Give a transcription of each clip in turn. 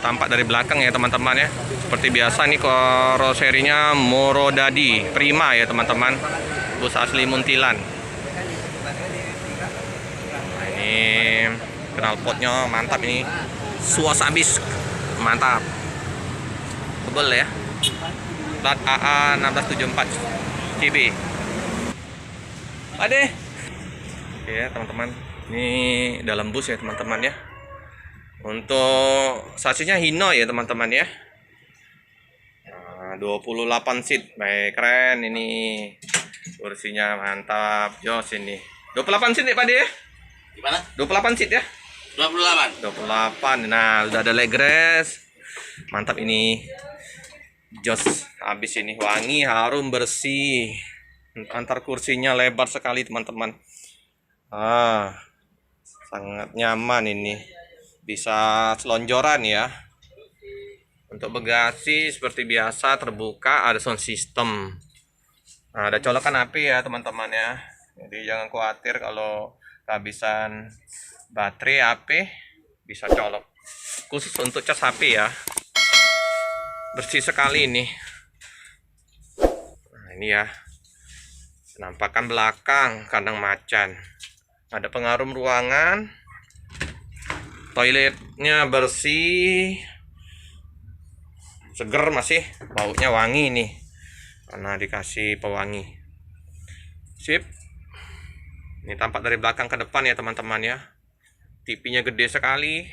tampak dari belakang ya teman-teman ya. Seperti biasa nih karoserinya Morodadi Prima ya teman-teman. Bus asli Muntilan. Nah, ini knalpotnya mantap ini. Suas abis mantap. Tebel ya. Plat AA 1674 CB. Ade. Oke ya teman-teman. Ini dalam bus ya teman-teman ya. Untuk sasisnya Hino ya teman-teman ya. Nah, 28 seat. Baik, keren ini. Kursinya mantap. Jos ini. 28 seat ya Pak De? Gimana? 28 seat ya? 28. 28. Nah, udah ada leg rest. Mantap ini. Jos habis ini, wangi, harum, bersih. Antar kursinya lebar sekali teman-teman. Sangat nyaman ini. Bisa selonjoran ya. Untuk bagasi seperti biasa terbuka, ada sound system. Nah, ada colokan api ya teman-teman ya. Jadi jangan khawatir kalau kehabisan baterai HP, bisa colok. Khusus untuk cas HP ya. Bersih sekali ini. Nah, ini ya. Penampakan belakang kandang macan. Ada pengarum ruangan. Toiletnya bersih, seger masih, baunya wangi nih karena dikasih pewangi. Sip. Ini tampak dari belakang ke depan ya teman-teman ya. TV-nya gede sekali.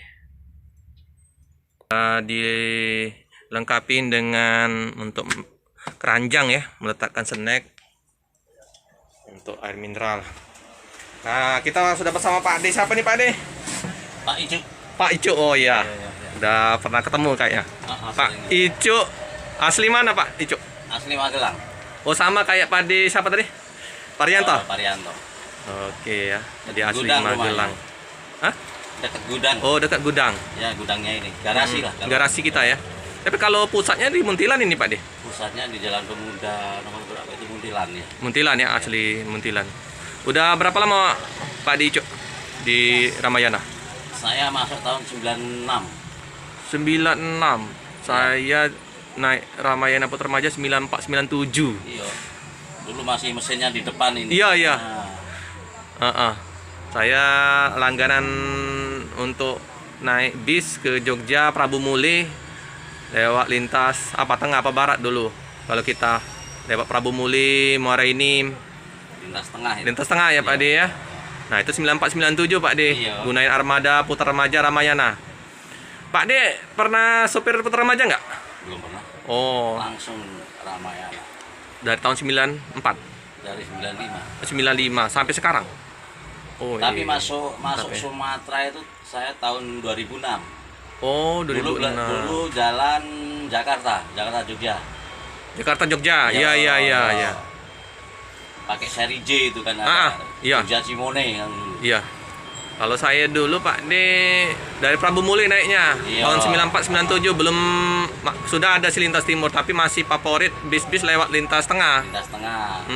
Dilengkapi dengan untuk keranjang ya, meletakkan snack untuk air mineral. Nah, kita sudah bersama Pak De. Siapa nih Pak De? Pak Icu. Pak Icu, oh ya. Udah pernah ketemu kayaknya. Pak Icu asli mana Pak Icu? Asli Magelang. Oh, sama kayak Pak De siapa tadi? Parianto. Parianto. Oke ya. Jadi asli Gudang Magelang. rumahnya. Hah? Dekat gudang. Oh, dekat gudang. Ya, gudangnya ini. Garasi lah. Garasi kita ya. Tapi kalau pusatnya di Muntilan ini Pak De? Pusatnya di Jalan Pemuda nomor berapa itu Muntilan ya. Muntilan ya, asli Muntilan. Udah berapa lama Pak De Icu di Ramayana? Saya masuk tahun 96. 96. Saya naik Ramayana Putra Remaja 94 97. Iya. Dulu masih mesinnya di depan ini. Iya, iya. Nah, Saya langganan untuk naik bis ke Jogja Prabu Muli lewat lintas apa tengah apa barat dulu. Kalau kita lewat Prabu Muli, Muara ini lintas tengah itu. lintas tengah ya Pak De ya. Nah, itu 94 97 Pak De. Iya. Gunain armada Putra Remaja Ramayana. Pak De pernah sopir Putra Remaja nggak? Belum pernah. Oh, Langsung Ramayana. dari tahun 94, Dari 95. 95 sampai sekarang. Oh, Tapi iya. masuk Mantap ya. Sumatera itu saya tahun 2006. Oh, Dulu 2006. jalan Jakarta Jogja. Jakarta Jogja. Iya, iya, iya, iya. Pakai seri J itu kan ada. Iya. Jogja Simone yang dulu. Iya. Kalau saya dulu Pak De dari Prabu Muli naiknya. Iya. Tahun 94 97 belum sudah ada si lintas timur tapi masih favorit bis-bis lewat lintas tengah. Lintas tengah.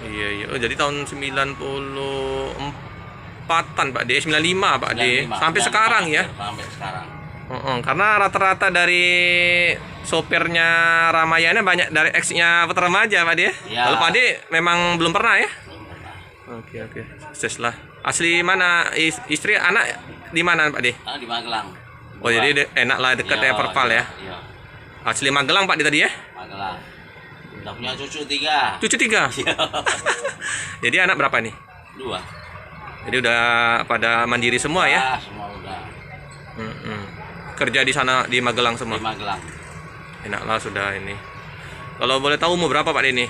Iya, iya. Oh, jadi tahun 94-an Pak De, 95 Pak De. 95, Sampai sekarang ya. Sampai sekarang. Karena rata-rata dari sopirnya Ramayana banyak dari ex-nya Putra Remaja Pak De. Iya. Kalau Pak De memang belum pernah ya? Belum pernah. Oke, oke. Sukses lah. Asli mana istri anak di mana Pak De? Di Magelang. Oh, jadi enak lah dekat ya Perpal ya. Iya. Asli Magelang Pak De tadi ya? Magelang. Udah punya cucu 3. Cucu 3. Iya. Jadi anak berapa nih? 2. Jadi udah pada mandiri semua ya? Semua udah Kerja di sana di Magelang semua. di Magelang. Enak lah sudah ini. Kalau boleh tahu umur berapa Pak De ini?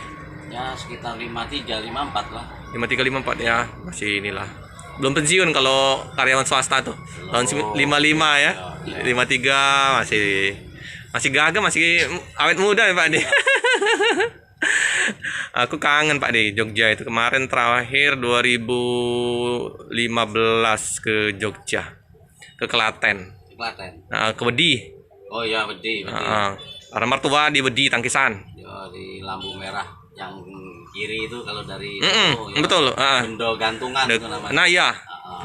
Ya sekitar 53, 54 lah. 53 54 ya. Masih inilah. Belum pensiun kalau karyawan swasta tuh. Tahun 55 ya. 53 masih gagah, masih awet muda ya Pak De. Aku kangen Pak De Jogja itu. Kemarin terakhir 2015 ke Jogja. Ke Klaten. Klaten. Ke Wedi. Oh iya, Wedi. Karena mertua di Wedi Tangkisan. Ya, di lampu merah yang kiri itu kalau dari betul. bendo gantungan itu namanya. Nah iya,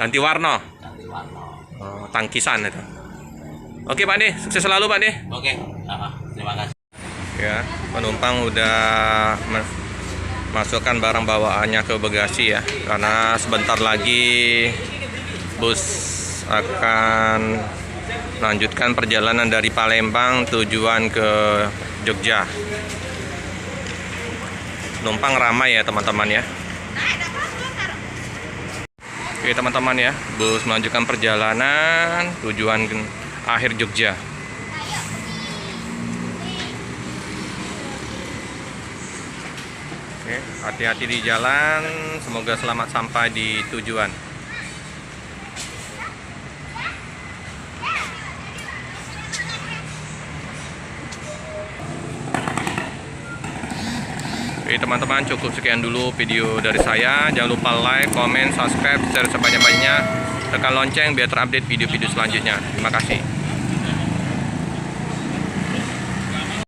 ganti warna. Ganti warna. Tangkisan itu. Oke Pak De, sukses selalu Pak De. Oke, terima kasih. Ya, penumpang udah masukkan barang bawaannya ke bagasi ya, karena sebentar lagi bus akan melanjutkan perjalanan dari Palembang tujuan ke Jogja. Penumpang ramai ya teman-teman ya. Oke teman-teman ya, bus melanjutkan perjalanan tujuan akhir Jogja. Oke, hati-hati di jalan, semoga selamat sampai di tujuan. Oke teman-teman, cukup sekian dulu video dari saya. Jangan lupa like, comment, subscribe, share sebanyak-banyaknya. Tekan lonceng biar terupdate video-video selanjutnya. Terima kasih.